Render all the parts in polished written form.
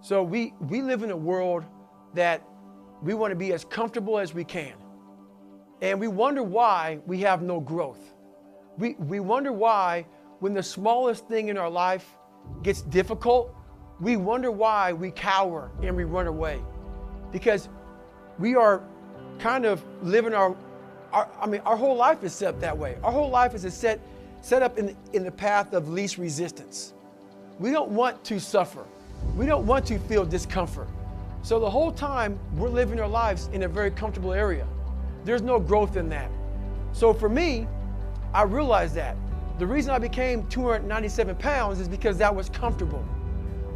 So we live in a world that we want to be as comfortable as we can. And we wonder why we have no growth. We wonder why when the smallest thing in our life gets difficult, we wonder why we cower and we run away. Because we are kind of living our whole life is set up that way. Our whole life is set up in the path of least resistance. We don't want to suffer. We don't want to feel discomfort. So the whole time we're living our lives in a very comfortable area. There's no growth in that. So for me, I realized that. The reason I became 297 pounds is because that was comfortable.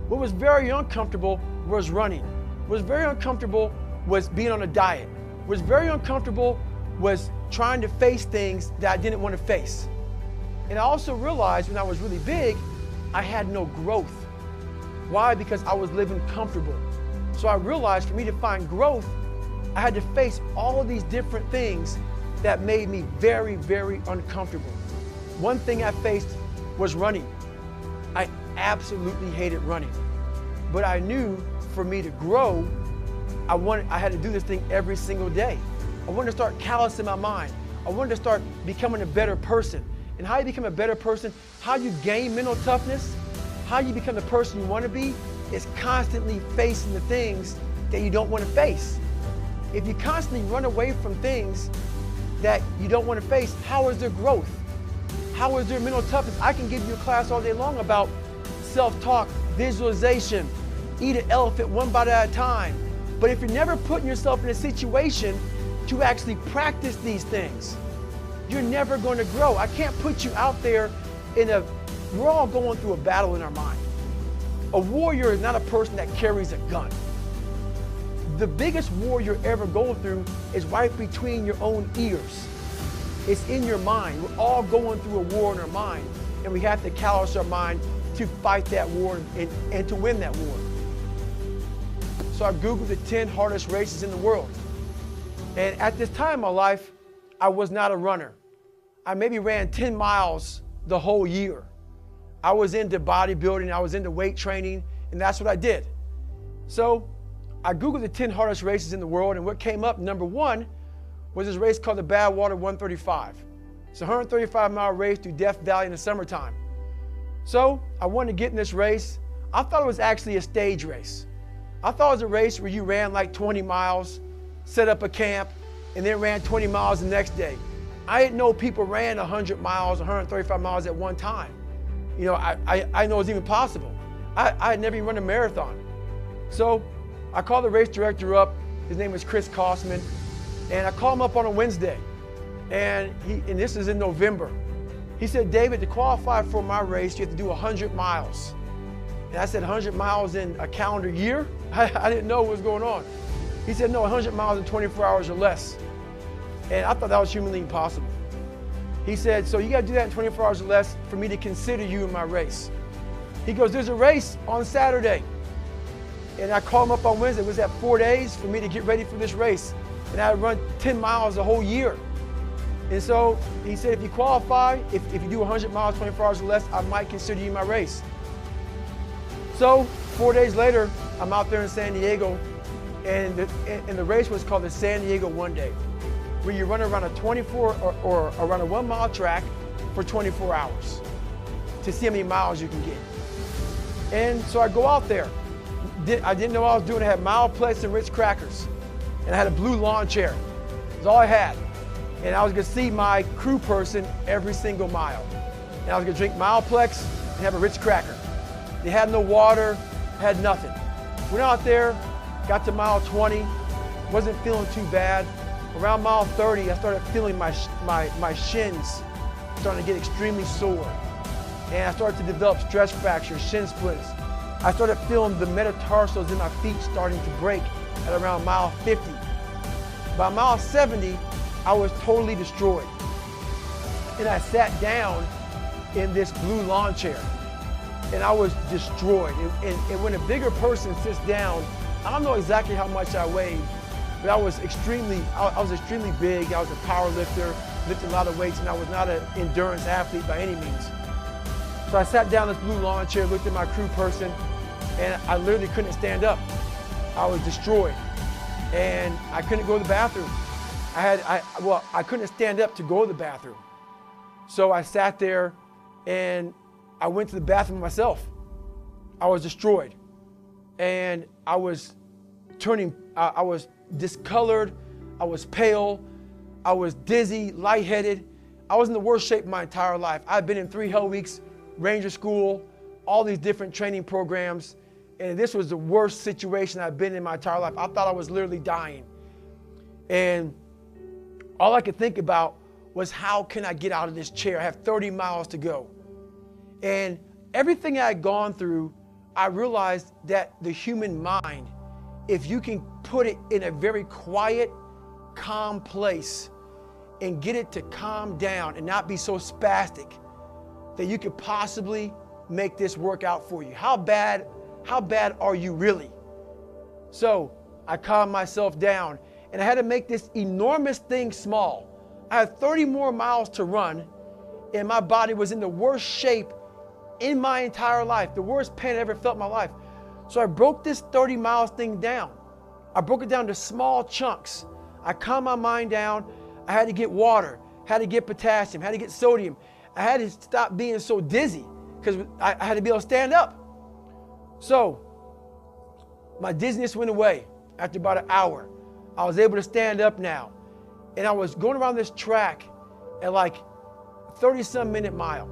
What was very uncomfortable was running. What was very uncomfortable was being on a diet. What was very uncomfortable was trying to face things that I didn't want to face. And I also realized when I was really big, I had no growth. Why? Because I was living comfortable. So I realized for me to find growth, I had to face all of these different things that made me very, very uncomfortable. One thing I faced was running. I absolutely hated running. But I knew for me to grow, I had to do this thing every single day. I wanted to start callousing my mind. I wanted to start becoming a better person. And how you become a better person, how you gain mental toughness, how you become the person you want to be, is constantly facing the things that you don't want to face. If you constantly run away from things that you don't want to face, how is there growth? How is there mental toughness? I can give you a class all day long about self-talk, visualization, eat an elephant one bite at a time. But if you're never putting yourself in a situation to actually practice these things, you're never going to grow. I can't put you out there we're all going through a battle in our mind. A warrior is not a person that carries a gun. The biggest war you're ever going through is right between your own ears. It's in your mind. We're all going through a war in our mind, and we have to callous our mind to fight that war and to win that war. So I Googled the 10 hardest races in the world. And at this time in my life, I was not a runner. I maybe ran 10 miles the whole year. I was into bodybuilding, I was into weight training, and that's what I did. So I Googled the 10 hardest races in the world, and what came up, number one, was this race called the Badwater 135. It's a 135-mile race through Death Valley in the summertime. So I wanted to get in this race. I thought it was actually a stage race. I thought it was a race where you ran like 20 miles, set up a camp, and then ran 20 miles the next day. I didn't know people ran 100 miles, 135 miles at one time. You know, I know it's even possible. I had never even run a marathon. So I called the race director up. His name was Chris Kosman. And I called him up on a Wednesday. And this is in November. He said, David, to qualify for my race, you have to do 100 miles. And I said, 100 miles in a calendar year? I didn't know what was going on. He said, no, 100 miles in 24 hours or less. And I thought that was humanly impossible. He said, so you got to do that in 24 hours or less for me to consider you in my race. He goes, there's a race on Saturday. And I called him up on Wednesday. It was that 4 days for me to get ready for this race. And I had run 10 miles a whole year. And so he said, if you qualify, if you do 100 miles, 24 hours or less, I might consider you in my race. So 4 days later, I'm out there in San Diego, and the race was called the San Diego One Day, where you run around a 24 or around a 1 mile track for 24 hours to see how many miles you can get. And so I go out there. I didn't know what I was doing. I had Mileplex and Ritz crackers, and I had a blue lawn chair. That's all I had. And I was gonna see my crew person every single mile. And I was gonna drink Mileplex and have a Ritz cracker. They had no water, had nothing. Went out there, got to mile 20, wasn't feeling too bad. Around mile 30, I started feeling my shins starting to get extremely sore. And I started to develop stress fractures, shin splints. I started feeling the metatarsals in my feet starting to break at around mile 50. By mile 70, I was totally destroyed. And I sat down in this blue lawn chair, and I was destroyed. And when a bigger person sits down, I don't know exactly how much I weighed, but I was extremely big. I was a power lifter, lifted a lot of weights, and I was not an endurance athlete by any means. So I sat down in this blue lawn chair, looked at my crew person, and I literally couldn't stand up. I was destroyed, and I couldn't go to the bathroom. I couldn't stand up to go to the bathroom. So I sat there and I went to the bathroom myself. I was destroyed, and I was I was discolored, I was pale, I was dizzy, lightheaded. I was in the worst shape of my entire life. I'd been in 3 Hell Weeks, Ranger School, all these different training programs, and this was the worst situation I've been in my entire life. I thought I was literally dying. And all I could think about was, how can I get out of this chair? I have 30 miles to go. And everything I had gone through, I realized that the human mind, if you can put it in a very quiet, calm place and get it to calm down and not be so spastic, that you could possibly make this work out for you. How bad are you really? So I calmed myself down, and I had to make this enormous thing small. I had 30 more miles to run, and my body was in the worst shape in my entire life, the worst pain I ever felt in my life. So I broke this 30 miles thing down. I broke it down to small chunks. I calmed my mind down. I had to get water, had to get potassium, had to get sodium. I had to stop being so dizzy because I had to be able to stand up. So my dizziness went away after about an hour. I was able to stand up now. And I was going around this track at like 30-some minute mile.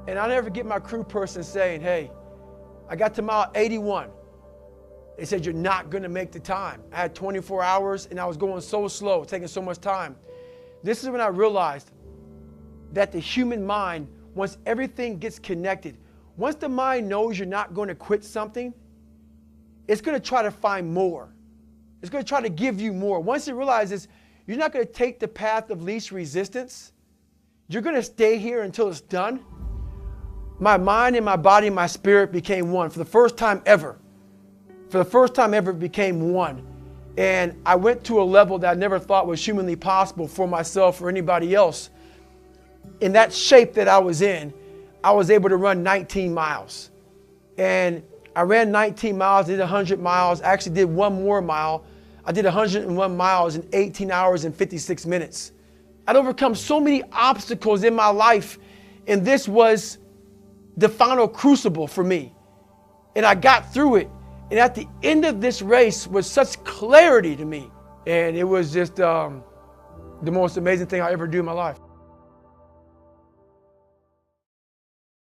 And I'll never forget my crew person saying, hey, I got to mile 81. They said, you're not going to make the time. I had 24 hours and I was going so slow, taking so much time. This is when I realized that the human mind, once everything gets connected, once the mind knows you're not going to quit something, it's going to try to find more. It's going to try to give you more. Once it realizes you're not going to take the path of least resistance, you're going to stay here until it's done. My mind and my body and my spirit became one for the first time ever. For the first time ever, it became one. And I went to a level that I never thought was humanly possible for myself or anybody else. In that shape that I was in, I was able to run 19 miles. And I ran 19 miles, did 100 miles, actually did one more mile. I did 101 miles in 18 hours and 56 minutes. I'd overcome so many obstacles in my life, and this was the final crucible for me. And I got through it. And at the end of this race was such clarity to me. And it was just the most amazing thing I ever do in my life.